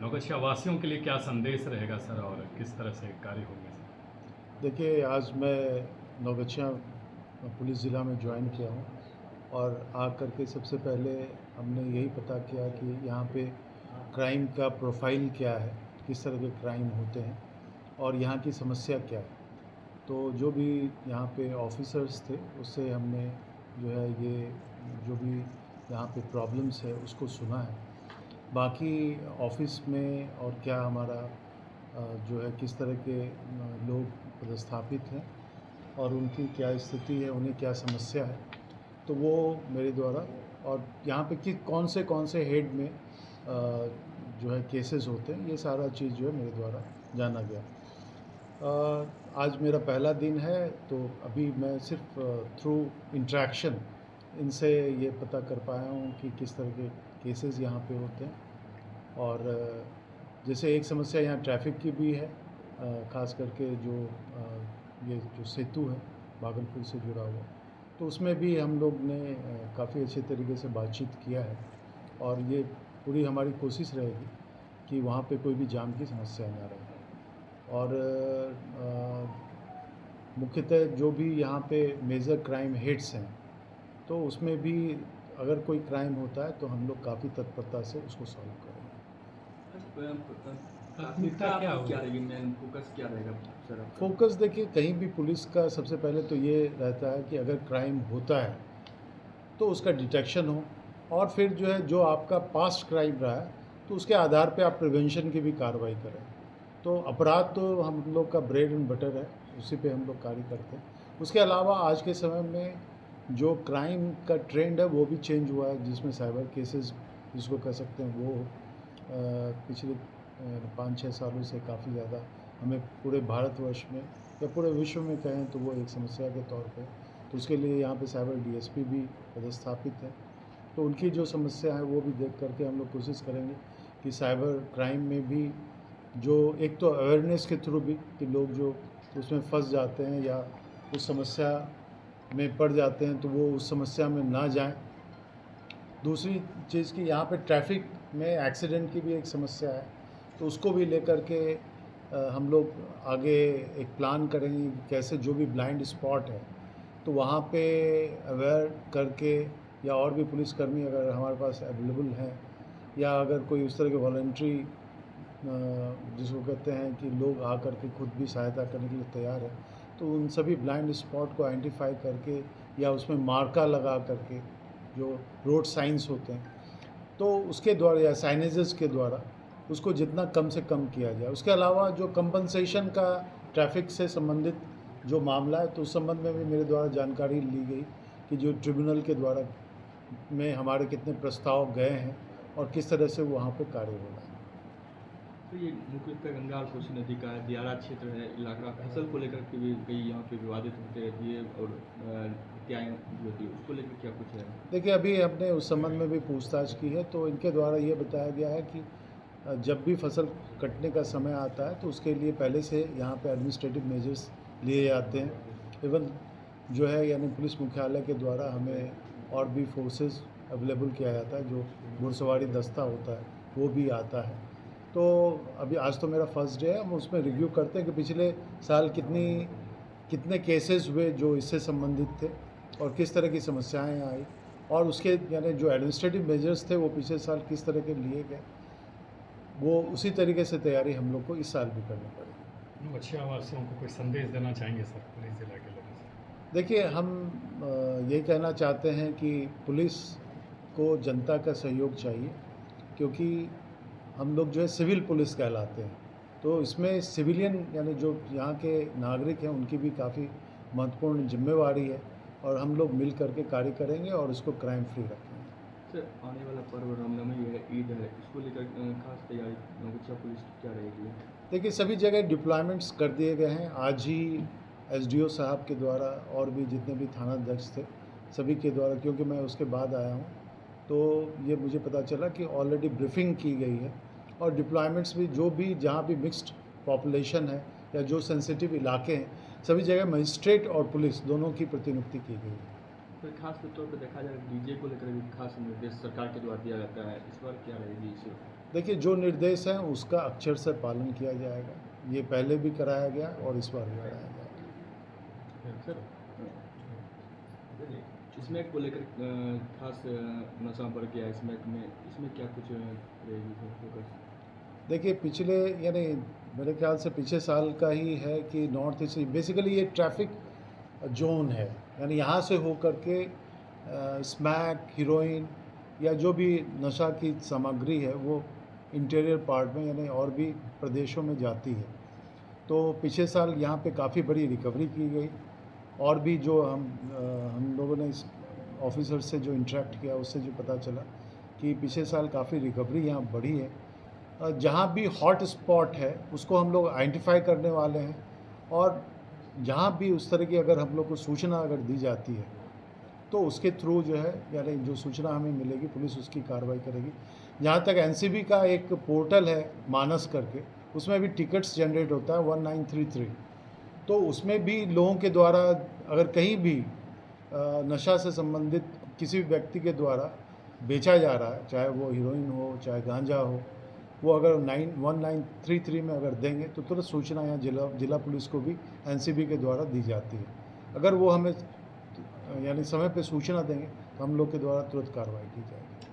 नौगछिया वासियों के लिए क्या संदेश रहेगा सर और किस तरह से कार्य होंगे सर? देखिए, आज मैं नौगछिया पुलिस ज़िला में ज्वाइन किया हूँ और आकर के सबसे पहले हमने यही पता किया कि यहाँ पे क्राइम का प्रोफाइल क्या है, किस तरह के क्राइम होते हैं और यहाँ की समस्या क्या है। तो जो भी यहाँ पे ऑफ़िसर्स थे, उससे हमने जो है ये जो भी यहाँ पे प्रॉब्लम्स है, उसको सुना है। बाकी ऑफ़िस में और क्या हमारा जो है किस तरह के लोग पदस्थापित हैं और उनकी क्या स्थिति है, उन्हें क्या समस्या है, तो वो मेरे द्वारा और यहाँ पे कि कौन से हेड में जो है केसेस होते हैं, ये सारा चीज़ जो है मेरे द्वारा जाना गया। आज मेरा पहला दिन है, तो अभी मैं सिर्फ थ्रू इंटरेक्शन इनसे ये पता कर पाया हूँ कि किस तरह के केसेस यहाँ पे होते हैं और जैसे एक समस्या यहाँ ट्रैफिक की भी है, ख़ास करके जो ये जो सेतु है भागलपुर से जुड़ा हुआ, तो उसमें भी हम लोग ने काफ़ी अच्छे तरीके से बातचीत किया है और ये पूरी हमारी कोशिश रहेगी कि वहाँ पे कोई भी जाम की समस्या ना रहे। और मुख्यतः जो भी यहाँ पे मेजर क्राइम हेड्स हैं, तो उसमें भी अगर कोई क्राइम होता है तो हम लोग काफ़ी तत्परता से उसको सॉल्व करेंगे। प्राथमिकता क्या क्या होगी? रहेगी, मेन फोकस क्या रहेगा सर आपका? फोकस देखिए, कहीं भी पुलिस का सबसे पहले तो ये रहता है कि अगर क्राइम होता है तो उसका डिटेक्शन हो और फिर जो है जो आपका पास्ट क्राइम रहा है तो उसके आधार पे आप प्रिवेंशन की भी कार्रवाई करें। तो अपराध तो हम लोग का ब्रेड एंड बटर है, उसी पे हम लोग कार्य करते हैं। उसके अलावा आज के समय में जो क्राइम का ट्रेंड है वो भी चेंज हुआ है, जिसमें साइबर केसेस जिसको कह सकते हैं वो पिछले 5-6 सालों से काफ़ी ज़्यादा हमें पूरे भारतवर्ष में या पूरे विश्व में कहें तो वो एक समस्या के तौर पे, तो उसके लिए यहाँ पे साइबर डीएसपी भी पदस्थापित है। तो उनकी जो समस्या है वो भी देख करके हम लोग कोशिश करेंगे कि साइबर क्राइम में भी जो एक तो अवेयरनेस के थ्रू भी कि लोग जो उसमें फंस जाते हैं या उस समस्या में पड़ जाते हैं तो वो उस समस्या में ना जाएं। दूसरी चीज़ कि यहाँ पे ट्रैफिक में एक्सीडेंट की भी एक समस्या है, तो उसको भी लेकर के हम लोग आगे एक प्लान करेंगे कि कैसे जो भी ब्लाइंड स्पॉट है तो वहाँ पे अवेयर करके या और भी पुलिसकर्मी अगर हमारे पास अवेलेबल हैं या अगर कोई उस तरह के वॉलंटरी जिसको कहते हैं कि लोग आकर के खुद भी सहायता करने के लिए तैयार है, तो उन सभी ब्लाइंड स्पॉट को आइडेंटिफाई करके या उसमें मार्का लगा करके जो रोड साइंस होते हैं, तो उसके द्वारा या साइनेजेस के द्वारा उसको जितना कम से कम किया जाए। उसके अलावा जो कंपनसेशन का ट्रैफिक से संबंधित जो मामला है, तो उस संबंध में भी मेरे द्वारा जानकारी ली गई कि जो ट्रिब्यूनल के द्वारा में हमारे कितने प्रस्ताव गए हैं और किस तरह से वहाँ पे कार्य हो रहा है। तो ये मुख्यतः गंगा और कोसी नदी का दियारा क्षेत्र है, इलाका फसल को लेकर के भी कई यहाँ पे विवादित होते रहती है और हत्याएँ भी होती है, उसको लेकर क्या कुछ है? देखिए, अभी हमने उस संबंध में भी पूछताछ की है, तो इनके द्वारा ये बताया गया है कि जब भी फसल कटने का समय आता है तो उसके लिए पहले से यहाँ पे एडमिनिस्ट्रेटिव मेजर्स लिए जाते हैं। इवन जो है यानी पुलिस मुख्यालय के द्वारा हमें और भी फोर्सेस अवेलेबल किया जाता है, जो घुड़सवारी दस्ता होता है वो भी आता है। तो अभी आज तो मेरा फर्स्ट डे है, हम उसमें रिव्यू करते हैं कि पिछले साल कितने केसेस हुए जो इससे संबंधित थे और किस तरह की समस्याएं आई और उसके यानी जो एडमिनिस्ट्रेटिव मेजर्स थे वो पिछले साल किस तरह के लिए गए, वो उसी तरीके से तैयारी हम लोग को इस साल भी करनी पड़ेगी। नौगछिया वासियों को कोई संदेश देना चाहेंगे सर पुलिस जिला के लोगों से? देखिए, हम यही कहना चाहते हैं कि पुलिस को जनता का सहयोग चाहिए, क्योंकि हम लोग जो है सिविल पुलिस कहलाते हैं, तो इसमें सिविलियन यानी जो यहाँ के नागरिक हैं उनकी भी काफ़ी महत्वपूर्ण जिम्मेवारी है और हम लोग मिल करके कार्य करेंगे और इसको क्राइम फ्री रखेंगे। सर, आने वाला पर्व रामनवमी है, ईद है, इसको लेकर खास तैयारी नौगछिया पुलिस की क्या रहेगी? देखिए, सभी जगह डिप्लॉयमेंट्स कर दिए गए हैं। आज ही एसडीओ साहब के द्वारा और भी जितने भी थानाध्यक्ष थे सभी के द्वारा, क्योंकि मैं उसके बाद आया हूँ, तो ये मुझे पता चला कि ऑलरेडी ब्रीफिंग की गई है और डिप्लॉयमेंट्स भी जो भी जहाँ भी मिक्स्ड पॉपुलेशन है या जो सेंसिटिव इलाके हैं सभी जगह मजिस्ट्रेट और पुलिस दोनों की प्रतिनियुक्ति की गई है। तो खास तौर पर देखा जाए डीजे को लेकर भी खास निर्देश सरकार के द्वारा दिया जाता है, इस बार क्या रहेगी इसे? देखिए, जो निर्देश हैं उसका अक्षर से पालन किया जाएगा। ये पहले भी कराया गया और इस बार भी कराया जाएगा। सर स्मैक को लेकर खास नशा बढ़ गया है स्मैक में, इसमें क्या कुछ रहेगी सर फोकस? देखिए, पिछले यानी मेरे ख्याल से पिछले साल का ही है कि नॉर्थ ईस्ट बेसिकली ये ट्रैफिक जोन है, यानी यहाँ से होकर के स्मैक, हीरोइन या जो भी नशा की सामग्री है वो इंटीरियर पार्ट में यानी और भी प्रदेशों में जाती है। तो पिछले साल यहाँ पे काफ़ी बड़ी रिकवरी की गई और भी जो हम लोगों ने इस ऑफिसर से जो इंटरेक्ट किया उससे जो पता चला कि पिछले साल काफ़ी रिकवरी यहाँ बढ़ी है। जहाँ भी हॉट स्पॉट है उसको हम लोग आइडेंटिफाई करने वाले हैं और जहाँ भी उस तरह की अगर हम लोग को सूचना अगर दी जाती है तो उसके थ्रू जो है यानी जो सूचना हमें मिलेगी पुलिस उसकी कार्रवाई करेगी। जहाँ तक एनसीबी का एक पोर्टल है मानस करके, उसमें भी टिकट्स जनरेट होता है 1933, तो उसमें भी लोगों के द्वारा अगर कहीं भी नशा से संबंधित किसी भी व्यक्ति के द्वारा बेचा जा रहा है, चाहे वो हीरोइन हो चाहे गांजा हो, वो अगर 1933 में अगर देंगे तो तुरंत सूचना यहाँ जिला पुलिस को भी एनसीबी के द्वारा दी जाती है। अगर वो हमें यानी समय पे सूचना देंगे तो हम लोग के द्वारा तुरंत कार्रवाई की जाएगी।